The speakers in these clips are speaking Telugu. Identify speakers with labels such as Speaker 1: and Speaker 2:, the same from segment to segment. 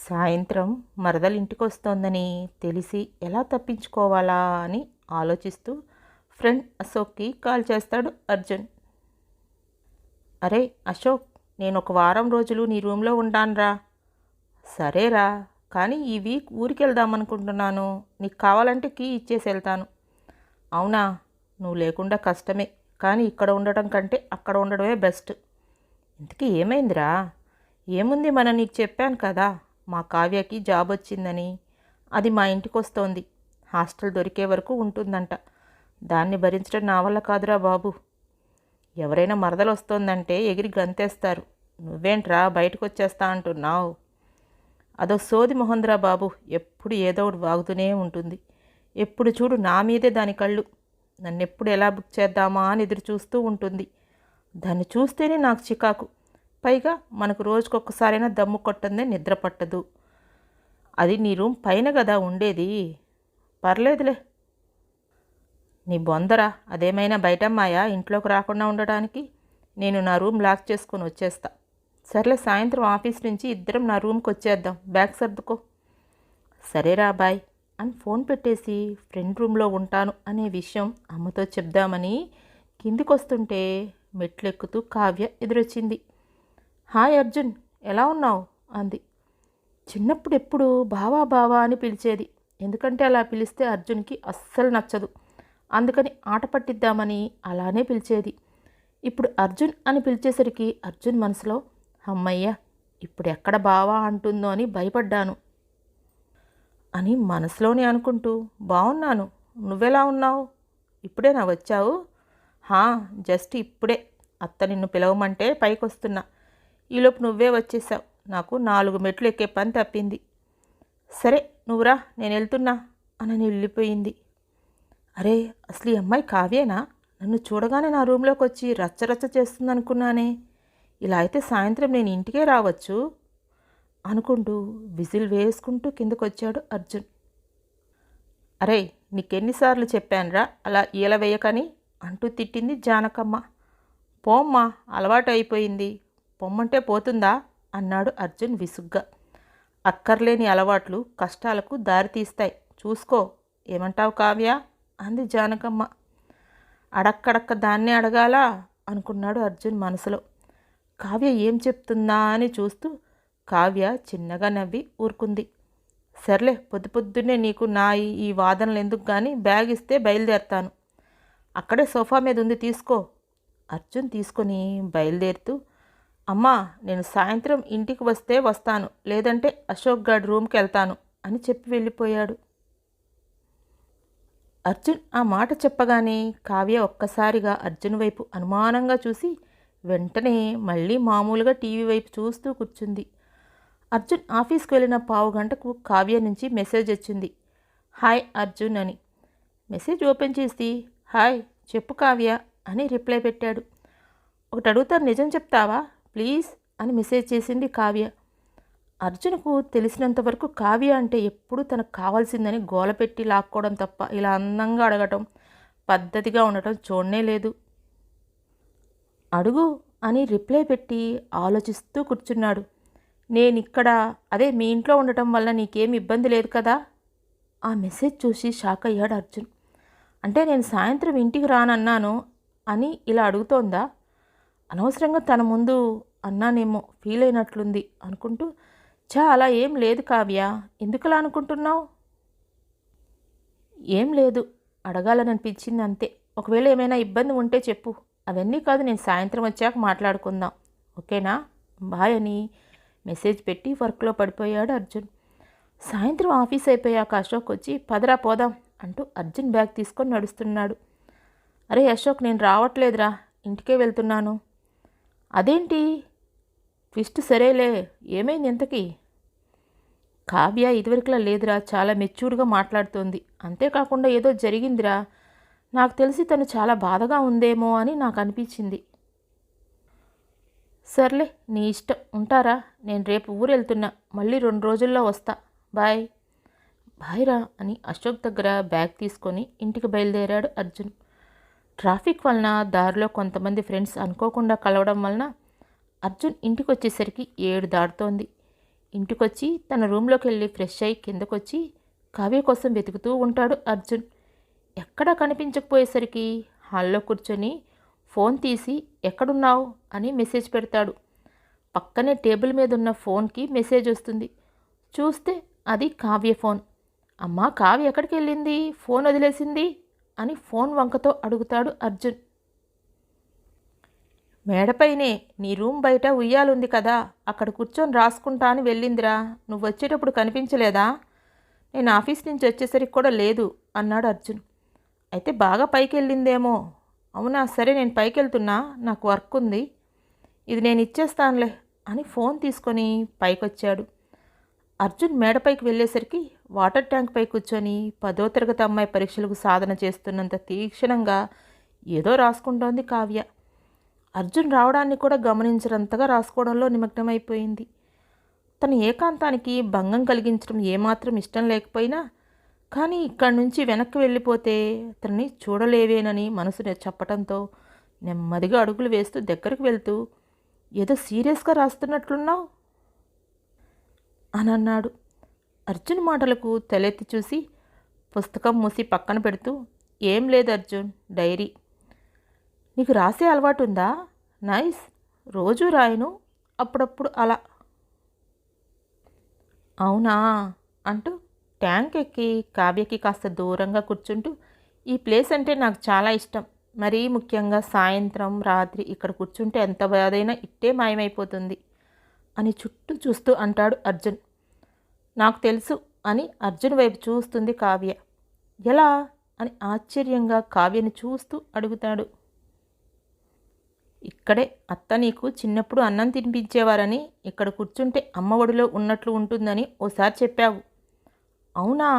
Speaker 1: సాయంత్రం మరదలింటికొస్తోందని తెలిసి ఎలా తప్పించుకోవాలా అని ఆలోచిస్తూ ఫ్రెండ్ అశోక్కి కాల్ చేస్తాడు అర్జున్. అరే అశోక్, నేను ఒక వారం రోజులు నీ రూమ్లో ఉంటానురా. సరేరా, కానీ ఈ వీక్ ఊరికి వెళ్దామనుకుంటున్నాను. నీకు కావాలంటే కీ ఇచ్చేసి వెళ్తాను. అవునా, నువ్వు లేకుండా కష్టమే, కానీ ఇక్కడ ఉండటం కంటే అక్కడ ఉండడమే బెస్ట్. ఇంతకీ ఏమైందిరా? ఏముంది, మనం నీకు చెప్పాను కదా, మా కావ్యకి జాబ్ వచ్చిందని. అది మా ఇంటికి వస్తోంది. హాస్టల్ దొరికే వరకు ఉంటుందంట. దాన్ని భరించడం నా వల్ల కాదురా బాబు. ఎవరైనా మరదలు వస్తోందంటే ఎగిరి గంతేస్తారు. నువ్వేంట్రా బయటకు వచ్చేస్తా అంటున్నావు? అదో సోది మొహంద్రా బాబు, ఎప్పుడు ఏదో ఒకటి వాగుతూనే ఉంటుంది. ఎప్పుడు చూడు నా మీదే దాని కళ్ళు. నన్నెప్పుడు ఎలా బుక్ చేద్దామా అని ఎదురు చూస్తూ ఉంటుంది. దాన్ని చూస్తేనే నాకు చికాకు. పైగా మనకు రోజుకొక్కసారైనా దమ్ము కొట్టందే నిద్ర పట్టదు. అది నీ రూమ్ పైన కదా ఉండేది. పర్లేదులే. నీ బొందరా, అదేమైనా బయటమ్మాయా ఇంట్లోకి రాకుండా ఉండడానికి? నేను నా రూమ్ లాక్ చేసుకొని వచ్చేస్తా. సర్లే, సాయంత్రం ఆఫీస్ నుంచి ఇద్దరం నా రూమ్కి వచ్చేద్దాం. బ్యాగ్ సర్దుకో. సరేరా బాయ్ అని ఫోన్ పెట్టేసి ఫ్రెండ్ రూమ్లో ఉంటాను అనే విషయం అమ్మతో చెప్దామని కిందికొస్తుంటే మెట్లెక్కుతూ కావ్య ఎదురొచ్చింది. హాయ్ అర్జున్, ఎలా ఉన్నావు అంది. చిన్నప్పుడు ఎప్పుడు బావా బావా అని పిలిచేది. ఎందుకంటే అలా పిలిస్తే అర్జున్కి అస్సలు నచ్చదు. అందుకని ఆట పట్టిద్దామని అలానే పిలిచేది. ఇప్పుడు అర్జున్ అని పిలిచేసరికి అర్జున్ మనసులో అమ్మయ్య, ఇప్పుడు ఎక్కడ బావా అంటుందో అని భయపడ్డాను అని మనసులోనే అనుకుంటూ, బాగున్నాను, నువ్వెలా ఉన్నావు? ఇప్పుడేనా వచ్చావు? హా, జస్ట్ ఇప్పుడే అత్త నిన్ను పిలవమంటే పైకొస్తున్నా. ఈలోపు నువ్వే వచ్చేసావు. నాకు 4 మెట్లు ఎక్కే పని తప్పింది. సరే నువ్వురా, నేను వెళ్తున్నా అని వెళ్ళిపోయింది. అరే, అసలు ఈ అమ్మాయి కావ్యేనా? నన్ను చూడగానే నా రూమ్లోకి వచ్చి రచ్చరచ్చ చేస్తుందనుకున్నానే. ఇలా అయితే సాయంత్రం నేను ఇంటికే రావచ్చు అనుకుంటూ విజిల్ వేసుకుంటూ కిందకొచ్చాడు అర్జున్. అరే, నీకెన్నిసార్లు చెప్పానురా అలా ఈల వేయకని అంటూ తిట్టింది జానకమ్మ. పోమ్మా, అలవాటు అయిపోయింది. పొమ్మంటే పోతుందా అన్నాడు అర్జున్ విసుగ్గా. అక్కర్లేని అలవాట్లు కష్టాలకు దారితీస్తాయి, చూసుకో. ఏమంటావు కావ్య అంది జానకమ్మ. అడక్కడక్క దాన్నే అడగాలా అనుకున్నాడు అర్జున్ మనసులో. కావ్య ఏం చెప్తుందా అని చూస్తూ కావ్య చిన్నగా నవ్వి ఊరుకుంది. సర్లే, పొద్దు పొద్దున్నే నీకు నా ఈ వాదనలు ఎందుకు కానీ బ్యాగ్ ఇస్తే బయలుదేరతాను. అక్కడే సోఫా మీద ఉంది, తీసుకో. అర్జున్ తీసుకొని బయలుదేరుతూ, అమ్మా, నేను సాయంత్రం ఇంటికి వస్తే వస్తాను, లేదంటే అశోక్ గారి రూమ్కి వెళ్తాను అని చెప్పి వెళ్ళిపోయాడు. అర్జున్ ఆ మాట చెప్పగానే కావ్య ఒక్కసారిగా అర్జున్ వైపు అనుమానంగా చూసి వెంటనే మళ్ళీ మామూలుగా టీవీ వైపు చూస్తూ కూర్చుంది. అర్జున్ ఆఫీస్కి వెళ్ళిన 15 గంటకు కావ్య నుంచి మెసేజ్ వచ్చింది. హాయ్ అర్జున్ అని. మెసేజ్ ఓపెన్ చేసి హాయ్ చెప్పు కావ్య అని రిప్లై పెట్టాడు. ఒకటి అడుగుతాను, నిజం చెప్తావా ప్లీజ్ అని మెసేజ్ చేసింది కావ్య. అర్జున్కు తెలిసినంతవరకు కావ్య అంటే ఎప్పుడూ తనకు కావాల్సిందని గోలపెట్టి లాక్కోవడం తప్ప ఇలా అందంగా అడగటం, పద్ధతిగా ఉండటం చూడనే లేదు. అడుగు అని రిప్లై పెట్టి ఆలోచిస్తూ కూర్చున్నాడు. నేనిక్కడ, అదే మీ ఇంట్లో ఉండటం వల్ల నీకేమి ఇబ్బంది లేదు కదా? ఆ మెసేజ్ చూసి షాక్ అయ్యాడు అర్జున్. అంటే నేను సాయంత్రం ఇంటికి రానన్నాను అని ఇలా అడుగుతోందా? అనవసరంగా తన ముందు అన్నానేమో, ఫీల్ అయినట్లుంది అనుకుంటూ, అలా ఏం లేదు కావ్య, ఎందుకలా అనుకుంటున్నావు? ఏం లేదు, అడగాలని అనిపించింది అంతే. ఒకవేళ ఏమైనా ఇబ్బంది ఉంటే చెప్పు. అవన్నీ కాదు, నేను సాయంత్రం వచ్చాక మాట్లాడుకుందాం, ఓకేనా? బాయ్ అని మెసేజ్ పెట్టి వర్క్లో పడిపోయాడు అర్జున్. సాయంత్రం ఆఫీస్ అయిపోయాక అశోక్ వచ్చి పదరా పోదాం అంటూ అర్జున్ బ్యాగ్ తీసుకొని నడుస్తున్నాడు. అరే అశోక్, నేను రావట్లేదురా, ఇంటికే వెళ్తున్నాను. అదేంటి ట్విస్ట్? సరేలే, ఏమైంది ఇంతకీ? కావ్య ఇదివరకులా లేదురా, చాలా మెచ్యూర్డ్గా మాట్లాడుతోంది. అంతేకాకుండా ఏదో జరిగిందిరా. నాకు తెలిసి తను చాలా బాధగా ఉందేమో అని నాకు అనిపించింది. సర్లే, నీ ఇష్టం, ఉంటారా? నేను రేపు ఊరు వెళ్తున్నా, మళ్ళీ 2 రోజుల్లో వస్తా. బాయ్. బాయ్ రా అని అశోక్ దగ్గర బ్యాగ్ తీసుకొని ఇంటికి బయలుదేరాడు అర్జున్. ట్రాఫిక్ వలన దారిలో కొంతమంది ఫ్రెండ్స్ అనుకోకుండా కలవడం వలన అర్జున్ ఇంటికి వచ్చేసరికి 7 దాటుతోంది. ఇంటికొచ్చి తన రూమ్లోకి వెళ్ళి ఫ్రెష్ అయ్యి కిందకొచ్చి కావ్య కోసం వెతుకుతూ ఉంటాడు అర్జున్. ఎక్కడా కనిపించకపోయేసరికి హాల్లో కూర్చొని ఫోన్ తీసి ఎక్కడున్నావు అని మెసేజ్ పెడతాడు. పక్కనే టేబుల్ మీద ఉన్న ఫోన్కి మెసేజ్ వస్తుంది. చూస్తే అది కావ్య ఫోన్. అమ్మా, కావ్య ఎక్కడికి వెళ్ళింది? ఫోన్ వదిలేసింది అని ఫోన్ వంకతో అడుగుతాడు అర్జున్. మేడపైనే నీ రూమ్ బయట ఉయ్యాలుంది కదా, అక్కడ కూర్చొని రాసుకుంటా అని వెళ్ళిందిరా. నువ్వు వచ్చేటప్పుడు కనిపించలేదా? నేను ఆఫీస్ నుంచి వచ్చేసరికి కూడా లేదు అన్నాడు అర్జున్. అయితే బాగా పైకి వెళ్ళిందేమో. అవునా, సరే నేను పైకి వెళ్తున్నా, నాకు వర్క్ ఉంది, ఇది నేను ఇచ్చేస్తానులే అని ఫోన్ తీసుకొని పైకొచ్చాడు. అర్జున్ మేడపైకి వెళ్ళేసరికి వాటర్ ట్యాంక్ పై కూర్చొని 10వ తరగతి అమ్మాయి పరీక్షలకు సాధన చేస్తున్నంత తీక్షణంగా ఏదో రాసుకుంటోంది కావ్య. అర్జున్ రావడాన్ని కూడా గమనించినంతగా రాసుకోవడంలో నిమగ్నమైపోయింది. తన ఏకాంతానికి భంగం కలిగించడం ఏమాత్రం ఇష్టం లేకపోయినా, కానీ ఇక్కడి నుంచి వెనక్కి వెళ్ళిపోతే అతన్ని చూడలేవేనని మనసు చెప్పడంతో నెమ్మదిగా అడుగులు వేస్తూ దగ్గరకు వెళ్తూ, ఏదో సీరియస్గా రాస్తున్నట్లున్నావు అని అన్నాడు. అర్జున్ మాటలకు తలెత్తి చూసి పుస్తకం మూసి పక్కన పెడుతూ, ఏం లేదు అర్జున్, డైరీ. నీకు రాసే అలవాటు ఉందా? నైస్. రోజూ రాయను, అప్పుడప్పుడు అలా. అవునా అంటూ ట్యాంక్ ఎక్కి కావ్యకి కాస్త దూరంగా కూర్చుంటూ, ఈ ప్లేస్ అంటే నాకు చాలా ఇష్టం, మరీ ముఖ్యంగా సాయంత్రం రాత్రి ఇక్కడ కూర్చుంటే ఎంత బాధైనా ఇట్టే మాయమైపోతుంది అని చుట్టూ చూస్తూ అంటాడు అర్జున్. నాకు తెలుసు అని అర్జున్ వైపు చూస్తుంది కావ్య. ఎలా అని ఆశ్చర్యంగా కావ్యని చూస్తూ అడుగుతాడు. ఇక్కడే అత్త నీకు చిన్నప్పుడు అన్నం తినిపించేవారని, ఇక్కడ కూర్చుంటే అమ్మ ఒడిలో ఉన్నట్లు ఉంటుందని ఓసారి చెప్పావు. అవునా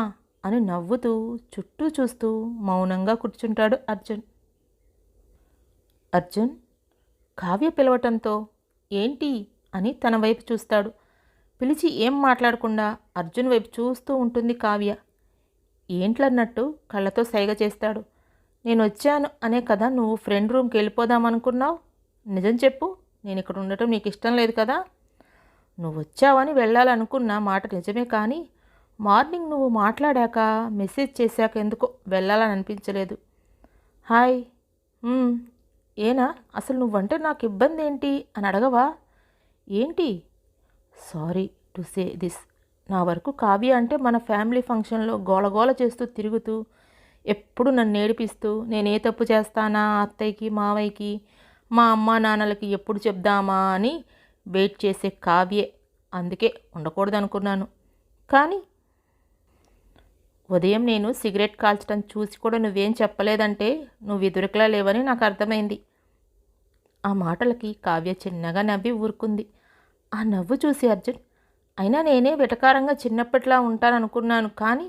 Speaker 1: అని నవ్వుతూ చుట్టూ చూస్తూ మౌనంగా కూర్చుంటాడు అర్జున్. అర్జున్ కావ్య పిలవటంతో ఏంటి అని తన వైపు చూస్తాడు. పిలిచి ఏం మాట్లాడకుండా అర్జున్ వైపు చూస్తూ ఉంటుంది కావ్య. ఏంట్లన్నట్టు కళ్ళతో సైగ చేస్తాడు. నేను వచ్చాను అనే కదా నువ్వు ఫ్రెండ్ రూమ్కి వెళ్ళిపోదామనుకున్నావు? నిజం చెప్పు, నేను ఇక్కడ ఉండటం నీకు ఇష్టం లేదు కదా? నువ్వు వచ్చావని వెళ్ళాలనుకున్న మాట నిజమే, కానీ మార్నింగ్ నువ్వు మాట్లాడాక మెసేజ్ చేశాక ఎందుకో వెళ్ళాలని అనిపించలేదు. హాయ్. ఏనా, అసలు నువ్వంటే నాకు ఇబ్బంది ఏంటి అని అడగవా? ఏంటి? సారీ టు సే దిస్, నా వరకు కావ్య అంటే మన ఫ్యామిలీ ఫంక్షన్లో గోలగోల చేస్తూ తిరుగుతూ ఎప్పుడు నన్ను ఏడిపిస్తూ నేను ఏ తప్పు చేస్తానా అత్తయ్యకి మావయ్యకి మా అమ్మా నాన్నలకి ఎప్పుడు చెప్దామా అని వెయిట్ చేసే కావ్యే. అందుకే ఉండకూడదు అనుకున్నాను. కానీ ఉదయం నేను సిగరెట్ కాల్చడం చూసి కూడా నువ్వేం చెప్పలేదంటే నువ్వు ఎదురుకలా లేవని నాకు అర్థమైంది. ఆ మాటలకి కావ్య చిన్నగా నవ్వి ఊరుకుంది. ఆ నవ్వు చూసి అర్జున్, అయినా నేనే వెటకారంగా చిన్నప్పట్లా ఉంటాననుకున్నాను, కానీ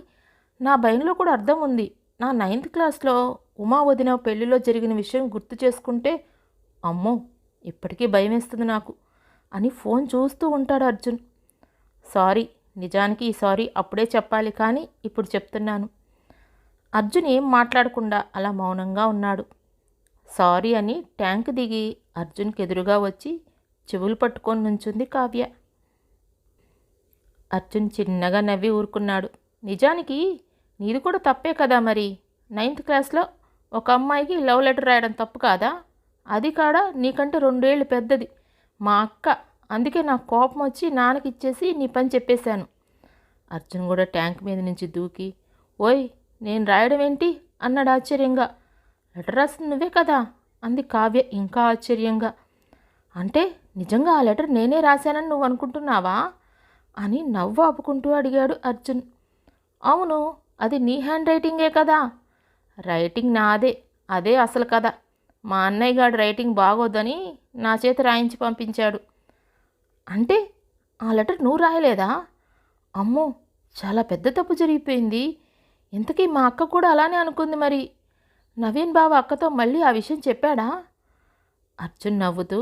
Speaker 1: నా భయంలో కూడా అర్థం ఉంది. నా 9th క్లాస్లో ఉమా వదిన పెళ్లిలో జరిగిన విషయం గుర్తు చేసుకుంటే అమ్మో ఇప్పటికీ భయం వేస్తుంది నాకు అని ఫోన్ చూస్తూ ఉంటాడు అర్జున్. సారీ, నిజానికి ఈ సారీ అప్పుడే చెప్పాలి, కానీ ఇప్పుడు చెప్తున్నాను. అర్జున్ ఏం మాట్లాడకుండా అలా మౌనంగా ఉన్నాడు. సారీ అని ట్యాంక్ దిగి అర్జున్కి ఎదురుగా వచ్చి చెవులు పట్టుకొని నుంచుంది కావ్య. అర్జున్ చిన్నగా నవ్వి ఊరుకున్నాడు. నిజానికి నీది కూడా తప్పే కదా మరి. 9th క్లాస్లో ఒక అమ్మాయికి లవ్ లెటర్ రాయడం తప్పు కాదా? అది కాడా నీకంటే 2 ఏళ్ళు పెద్దది మా అక్క. అందుకే నాకు కోపం వచ్చి నాన్నకి ఇచ్చేసి నీ పని చెప్పేశాను. అర్జున్ కూడా ట్యాంక్ మీద నుంచి దూకి, ఓయ్ నేను రాయడం ఏంటి అన్నాడు ఆశ్చర్యంగా. లెటర్ రాసింది నువ్వే కదా అంది కావ్య ఇంకా ఆశ్చర్యంగా. అంటే నిజంగా ఆ లెటర్ నేనే రాశానని నువ్వు అనుకుంటున్నావా అని నవ్వు ఆపుకుంటూ అడిగాడు అర్జున్. అవును, అది నీ హ్యాండ్ రైటింగే కదా. రైటింగ్ నాదే, అదే అసలు కదా. మా అన్నయ్య గారు రైటింగ్ బాగోదని నా చేత రాయించి పంపించాడు. అంటే ఆ లెటర్ నువ్వు రాయలేదా? అమ్మో, చాలా పెద్ద తప్పు జరిగిపోయింది. ఇంతకీ మా అక్క కూడా అలానే అనుకుంది మరి. నవీన్ బావ అక్కతో మళ్ళీ ఆ విషయం చెప్పాడా? అర్జున్ నవ్వుతూ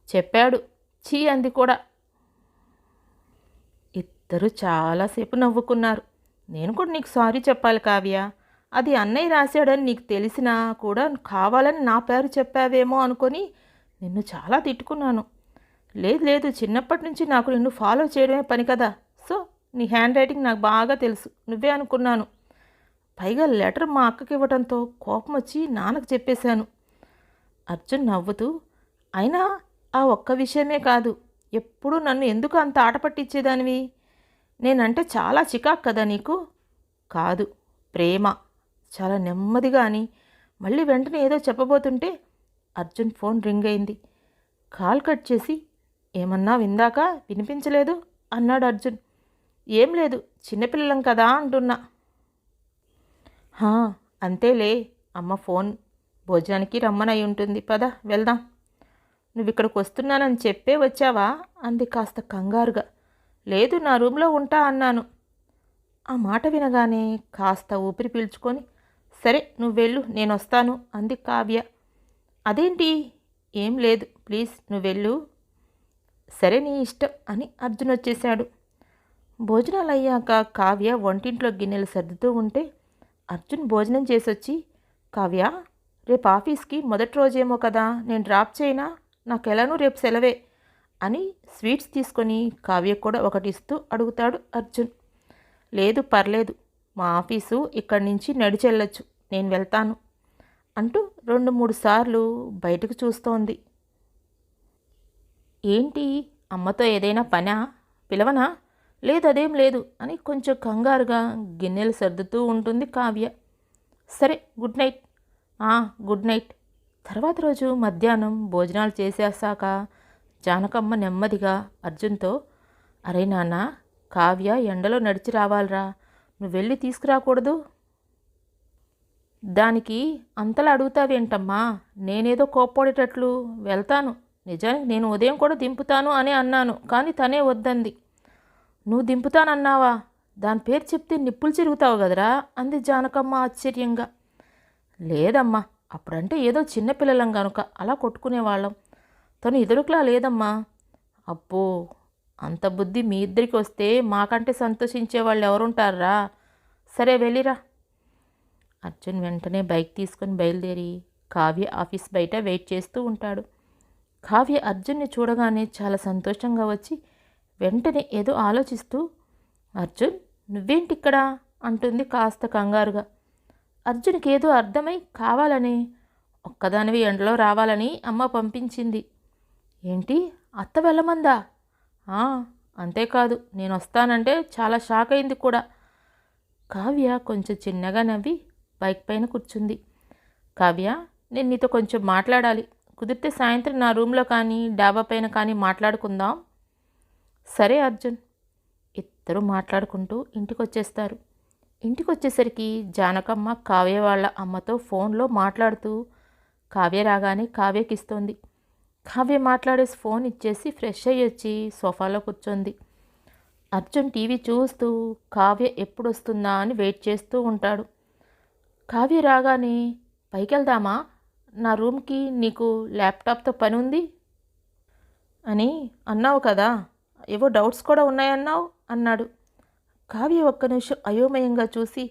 Speaker 1: చెప్పాడు. చీ అంది కూడా. ఇద్దరు చాలాసేపు నవ్వుకున్నారు. నేను కూడా నీకు సారీ చెప్పాలి కావ్య. అది అన్నయ్య రాశాడని నీకు తెలిసినా కూడా కావాలని నా పేరు చెప్పావేమో అనుకొని నిన్ను చాలా తిట్టుకున్నాను. లేదు లేదు, చిన్నప్పటి నుంచి నాకు నిన్ను ఫాలో చేయడమే పని కదా. సో నీ హ్యాండ్ రైటింగ్ నాకు బాగా తెలుసు, నువ్వే అనుకున్నాను. పైగా లెటర్ మా అక్కకి ఇవ్వడంతో కోపం వచ్చి నాన్నకు చెప్పేశాను. అర్జున్ నవ్వుతూ, అయినా ఆ ఒక్క విషయమే కాదు, ఎప్పుడూ నన్ను ఎందుకు అంత ఆట పట్టించేదానివి? నేనంటే చాలా చికాకు కదా నీకు? కాదు, ప్రేమ. చాలా నెమ్మదిగా అని మళ్ళీ వెంటనే ఏదో చెప్పబోతుంటే అర్జున్ ఫోన్ రింగ్ అయింది. కాల్ కట్ చేసి, ఏమన్నా విందాక వినిపించలేదు అన్నాడు అర్జున్. ఏం లేదు, చిన్నపిల్లలం కదా అంటున్నా. హా, అంతేలే, అమ్మ ఫోన్ భోజనానికి రమ్మనై ఉంటుంది, పద వెళ్దాం. నువ్వు ఇక్కడికి వస్తున్నానని చెప్పే వచ్చావా అంది కాస్త కంగారుగా. లేదు, నా రూమ్లో ఉంటా అన్నాను. ఆ మాట వినగానే కాస్త ఊపిరి పీల్చుకొని, సరే నువ్వు వెళ్ళు, నేను వస్తాను అంది కావ్య. అదేంటి? ఏం లేదు, ప్లీజ్ నువ్వు వెళ్ళు. సరే నీ ఇష్టం అని అర్జున్ వచ్చేశాడు. భోజనాలు అయ్యాక కావ్య వంటింట్లో గిన్నెలు సర్దుతూ ఉంటే అర్జున్ భోజనం చేసొచ్చి, కావ్య, రేపు ఆఫీస్కి మొదటి రోజేమో కదా, నేను డ్రాప్ చేయనా? నాకెలానూ రేపు సెలవే అని స్వీట్స్ తీసుకొని కావ్య కూడా ఒకటి ఇస్తూ అడుగుతాడు అర్జున్. లేదు పర్లేదు, మా ఆఫీసు ఇక్కడి నుంచి నడిచెళ్ళొచ్చు, నేను వెళ్తాను అంటూ 2-3 సార్లు బయటకు చూస్తోంది. ఏంటి, అమ్మతో ఏదైనా పనా? పిలవనా? లేదు అదేం లేదు అని కొంచెం కంగారుగా గిన్నెలు సర్దుతూ ఉంటుంది కావ్య. సరే గుడ్ నైట్. Good night. తర్వాత రోజు మధ్యాహ్నం భోజనాలు చేసేసాక జానకమ్మ నెమ్మదిగా అర్జున్తో, అరే నాన్న, కావ్య ఎండలో నడిచి రావాలరా, నువ్వు వెళ్ళి తీసుకురాకూడదు? దానికి అంతలా అడుగుతావేంటమ్మా? నేనేదో కోప్పడేటట్లు వెళ్తాను. నిజానికి నేను ఉదయం కూడా దింపుతాను అని అన్నాను, కానీ తనే వద్దంది. నువ్వు దింపుతానన్నావా? దాని పేరు చెప్తే నిప్పులు చిరుగుతావు కదరా అంది జానకమ్మ ఆశ్చర్యంగా. లేదమ్మా, అప్పుడంటే ఏదో చిన్నపిల్లలం కనుక అలా కొట్టుకునేవాళ్ళం. తను ఎదురుకులా లేదమ్మా. అబ్బో, అంత బుద్ధి మీ ఇద్దరికి వస్తే మాకంటే సంతోషించే వాళ్ళు ఎవరుంటారా? సరే వెళ్ళిరా. అర్జున్ వెంటనే బైక్ తీసుకొని బయలుదేరి కావ్య ఆఫీస్ బయట వెయిట్ చేస్తూ ఉంటాడు. కావ్య అర్జున్ని చూడగానే చాలా సంతోషంగా వచ్చి వెంటనే ఏదో ఆలోచిస్తూ, అర్జున్ నువ్వేంటిక్కడ అంటుంది కాస్త కంగారుగా. అర్జున్కి ఏదో అర్థమై కావాలని, ఒక్కదానివి ఎండలో రావాలని అమ్మ పంపించింది. ఏంటి, అత్త వెళ్ళమందా? అంతేకాదు, నేను వస్తానంటే చాలా షాక్ అయింది కూడా. కావ్య కొంచెం చిన్నగా నవ్వి బైక్ పైన కూర్చుంది. కావ్య, నేను నీతో కొంచెం మాట్లాడాలి. కుదిరితే సాయంత్రం నా రూమ్లో కానీ డాబా పైన కానీ మాట్లాడుకుందాం. సరే అర్జున్. ఇద్దరు మాట్లాడుకుంటూ ఇంటికి వచ్చేస్తారు. ఇంటికి వచ్చేసరికి జానకమ్మ కావ్య వాళ్ళ అమ్మతో ఫోన్లో మాట్లాడుతూ కావ్య రాగానే కావ్యకి ఇస్తోంది. కావ్య మాట్లాడేసి ఫోన్ ఇచ్చేసి ఫ్రెష్ అయ్యి వచ్చి సోఫాలో కూర్చోంది. అర్జున్ టీవీ చూస్తూ కావ్య ఎప్పుడు వస్తుందా అని వెయిట్ చేస్తూ ఉంటాడు. కావ్య రాగానే, పైకి వెళ్దామా? నా రూమ్కి నీకు ల్యాప్టాప్తో పని ఉంది అని అన్నావు కదా, ఏవో డౌట్స్ కూడా ఉన్నాయన్నావు అన్నాడు. కావ్య ఒక్క నిమిషం అయోమయంగా చూసి,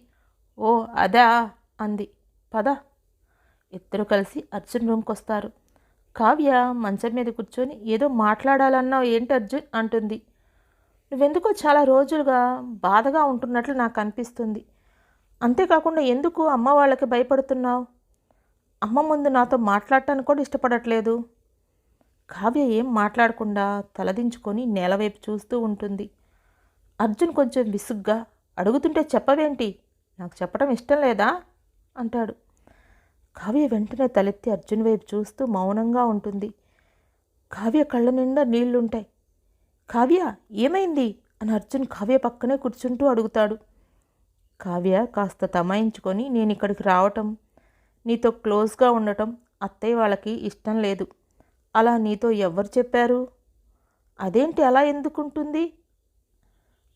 Speaker 1: ఓ అదా అంది. పద. ఇద్దరు కలిసి అర్జున్ రూమ్కి వస్తారు. కావ్య మంచం మీద కూర్చొని ఏదో మాట్లాడాలన్నావు ఏంటి అర్జున్ అంటుంది. నువ్వెందుకో చాలా రోజులుగా బాధగా ఉంటున్నట్లు నాకు అనిపిస్తుంది. అంతేకాకుండా ఎందుకు అమ్మ వాళ్ళకి భయపడుతున్నావు? అమ్మ ముందు నాతో మాట్లాడటానికి కూడా ఇష్టపడట్లేదు. కావ్య ఏం మాట్లాడకుండా తలదించుకొని నేలవైపు చూస్తూ ఉంటుంది. అర్జున్ కొంచెం విసుగ్గా, అడుగుతుంటే చెప్పవేంటి? నాకు చెప్పడం ఇష్టం లేదా అంటాడు. కావ్య వెంటనే తలెత్తి అర్జున్ వైపు చూస్తూ మౌనంగా ఉంటుంది. కావ్య కళ్ళ నిండా నీళ్లుంటాయి. కావ్య ఏమైంది అని అర్జున్ కావ్య పక్కనే కూర్చుంటూ అడుగుతాడు. కావ్య కాస్త తమాయించుకొని, నేను ఇక్కడికి రావటం, నీతో క్లోజ్గా ఉండటం అత్తయ్య వాళ్ళకి ఇష్టం లేదు. అలా నీతో ఎవరు చెప్పారు? అదేంటి అలా ఎందుకుంటుంది?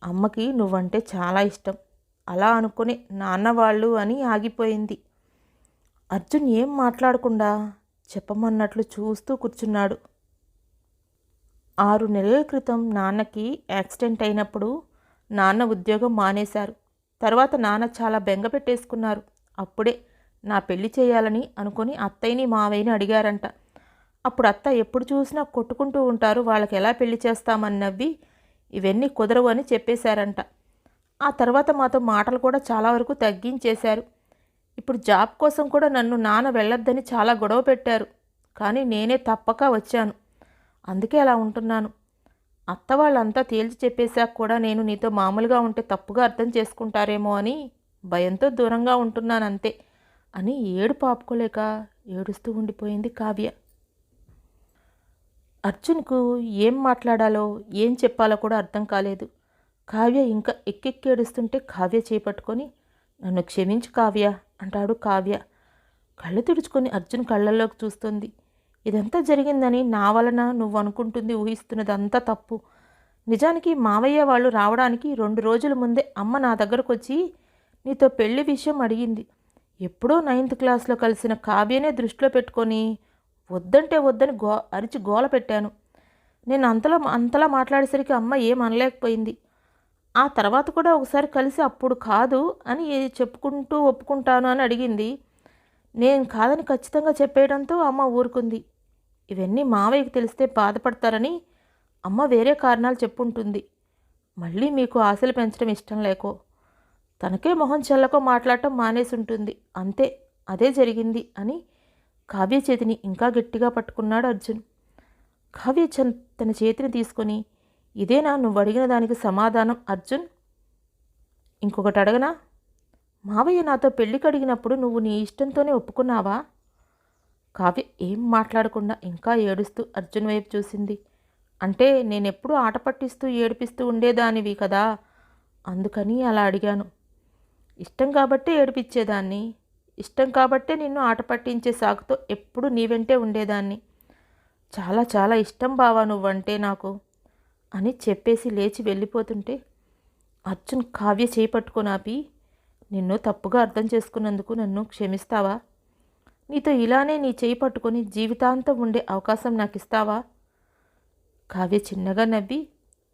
Speaker 1: అమ్మకి నువ్వంటే చాలా ఇష్టం, అలా అనుకుని నాన్న వాళ్ళు అని ఆగిపోయింది. అర్జున్ ఏం మాట్లాడకుండా చెప్పమన్నట్లు చూస్తూ కూర్చున్నాడు. 6 నెలల క్రితం నాన్నకి యాక్సిడెంట్ అయినప్పుడు నాన్న ఉద్యోగం మానేశారు. తర్వాత నాన్న చాలా బెంగ పెట్టేసుకున్నారు. అప్పుడే నా పెళ్లి చేయాలని అనుకుని అత్తయ్యని మావయ్యని అడిగారంట. అప్పుడు అత్త ఎప్పుడు చూసినా కొట్టుకుంటూ ఉంటారు, వాళ్ళకి ఎలా పెళ్లి చేస్తామని నవ్వి ఇవన్నీ కుదరవు అని చెప్పేశారంట. ఆ తర్వాత మాతో మాటలు కూడా చాలా వరకు తగ్గించేశారు. ఇప్పుడు జాబ్ కోసం కూడా నన్ను నాన్న వెళ్ళొద్దని చాలా గొడవ పెట్టారు. కానీ నేనే తప్పక వచ్చాను. అందుకే అలా ఉంటున్నాను. అత్త వాళ్ళంతా తేల్చి చెప్పేశాక కూడా నేను నీతో మామూలుగా ఉంటే తప్పుగా అర్థం చేసుకుంటారేమో అని భయంతో దూరంగా ఉంటున్నానంతే అని ఏడుపు ఆపుకోలేక ఏడుస్తూ ఉండిపోయింది కావ్య. అర్జున్కు ఏం మాట్లాడాలో ఏం చెప్పాలో కూడా అర్థం కాలేదు. కావ్య ఇంకా ఎక్కెక్కి ఏడుస్తుంటే కావ్య చేపట్టుకొని నన్ను క్షమించు కావ్య అంటాడు. కావ్య కళ్ళు తుడుచుకొని అర్జున్ కళ్ళల్లోకి చూస్తుంది. ఇదంతా జరిగిందని నా వలన నువ్వు అనుకుంటుంది, ఊహిస్తున్నది అంతా తప్పు. నిజానికి మావయ్య వాళ్ళు రావడానికి 2 రోజుల ముందే అమ్మ నా దగ్గరకు వచ్చి నీతో పెళ్లి విషయం అడిగింది. ఎప్పుడో 9th క్లాస్లో కలిసిన కావ్యనే దృష్టిలో పెట్టుకొని వద్దంటే వద్దని అరిచి గోల పెట్టాను. నేను అంతలా మాట్లాడేసరికి అమ్మ ఏం అనలేకపోయింది. ఆ తర్వాత కూడా ఒకసారి కలిసి అప్పుడు కాదు అని చెప్పుకుంటూ ఒప్పుకుంటాను అని అడిగింది. నేను కాదని ఖచ్చితంగా చెప్పేయడంతో అమ్మ ఊరుకుంది. ఇవన్నీ మావయ్యకి తెలిస్తే బాధపడతారని అమ్మ వేరే కారణాలు చెప్పుంటుంది. మళ్ళీ మీకు ఆశలు పెంచడం ఇష్టం లేకో తనకే మొహం చెల్లకో మాట్లాడటం మానేసి ఉంటుంది. అంతే, అదే జరిగింది అని కావ్య చేతిని ఇంకా గట్టిగా పట్టుకున్నాడు అర్జున్. కావ్య తన చేతిని తీసుకొని ఇదేనా నువ్వు అడిగిన దానికి సమాధానం అర్జున్? ఇంకొకటి అడగనా? మావయ్య నాతో పెళ్ళికి అడిగినప్పుడు నువ్వు నీ ఇష్టంతోనే ఒప్పుకున్నావా? కావ్య ఏం మాట్లాడకుండా ఇంకా ఏడుస్తూ అర్జున్ వైపు చూసింది. అంటే నేనెప్పుడూ ఆట పట్టిస్తూ ఏడిపిస్తూ ఉండేదానివి కదా, అందుకని అలా అడిగాను. ఇష్టం కాబట్టే ఏడిపించేదాన్ని, ఇష్టం కాబట్టే నిన్ను ఆట పట్టించే సాకుతో ఎప్పుడు నీ వెంటే ఉండేదాన్ని. చాలా చాలా ఇష్టం బావా నువ్వంటే నాకు అని చెప్పేసి లేచి వెళ్ళిపోతుంటే అర్జున్ కావ్య చేపట్టుకొని ఆపి, నిన్ను తప్పుగా అర్థం చేసుకున్నందుకు నన్ను క్షమిస్తావా? నీతో ఇలానే నీ చేయి పట్టుకొని జీవితాంతం ఉండే అవకాశం నాకు ఇస్తావా? కావ్య చిన్నగా నవ్వి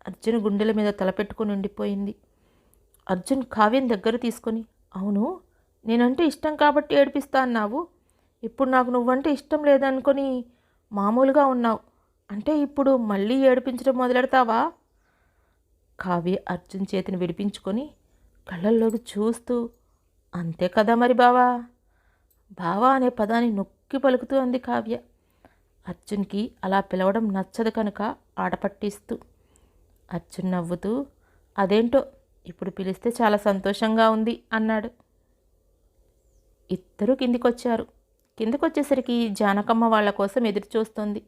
Speaker 1: అర్జున్ గుండెల మీద తలపెట్టుకుని ఉండిపోయింది. అర్జున్ కావ్యం దగ్గర తీసుకొని, అవును నేనంటే ఇష్టం కాబట్టి ఏడిపిస్తా అన్నావు, ఇప్పుడు నాకు నువ్వంటే ఇష్టం లేదనుకొని మామూలుగా ఉన్నావు, అంటే ఇప్పుడు మళ్ళీ ఏడిపించడం మొదలెడతావా? కావ్య అర్జున్ చేతిని విడిపించుకొని కళ్ళల్లోకి చూస్తూ, అంతే కదా మరి బావా, బావా అనే పదాన్ని నొక్కి పలుకుతూ అంది కావ్య. అర్జున్కి అలా పిలవడం నచ్చదు కనుక ఆడపట్టిస్తూ. అర్జున్ నవ్వుతూ, అదేంటో ఇప్పుడు పిలిస్తే చాలా సంతోషంగా ఉంది అన్నాడు. ఇద్దరూ కిందికొచ్చారు. కిందకొచ్చేసరికి జానకమ్మ వాళ్ళ కోసం ఎదురు చూస్తోంది.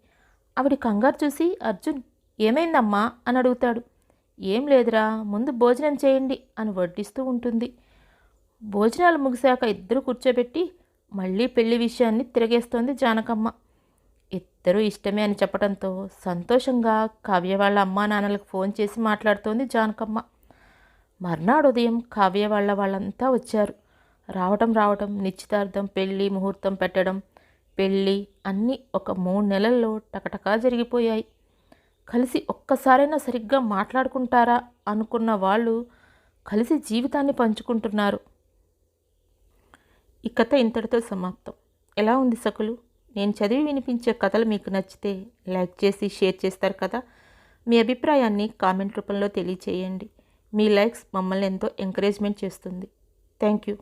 Speaker 1: ఆవిడ కంగారు చూసి అర్జున్ ఏమైందమ్మా అని అడుగుతాడు. ఏం లేదురా, ముందు భోజనం చేయండి అని వడ్డిస్తూ ఉంటుంది. భోజనాలు ముగిశాక ఇద్దరు కూర్చోబెట్టి మళ్ళీ పెళ్లి విషయాన్ని తిరగేస్తోంది జానకమ్మ. ఇద్దరూ ఇష్టమే అని చెప్పడంతో సంతోషంగా కావ్య వాళ్ళ అమ్మా నాన్నలకు ఫోన్ చేసి మాట్లాడుతోంది జానకమ్మ. మర్నాడు ఉదయం కావ్య వాళ్ళంతా వచ్చారు. రావటం నిశ్చితార్థం, పెళ్ళి ముహూర్తం పెట్టడం, పెళ్ళి అన్నీ ఒక 3 నెలల్లో టకటకా జరిగిపోయాయి. కలిసి ఒక్కసారైనా సరిగ్గా మాట్లాడుకుంటారా అనుకున్న వాళ్ళు కలిసి జీవితాన్ని పంచుకుంటున్నారు. ఈ కథ ఇంతటితో సమాప్తం. ఎలా ఉంది సకులు? నేను చదివి వినిపించే కథలు మీకు నచ్చితే లైక్ చేసి షేర్ చేస్తారు కదా. మీ అభిప్రాయాన్ని కామెంట్ రూపంలో తెలియచేయండి. మీ లైక్స్ మమ్మల్ని ఎంతో ఎంకరేజ్మెంట్ చేస్తుంది. Thank you.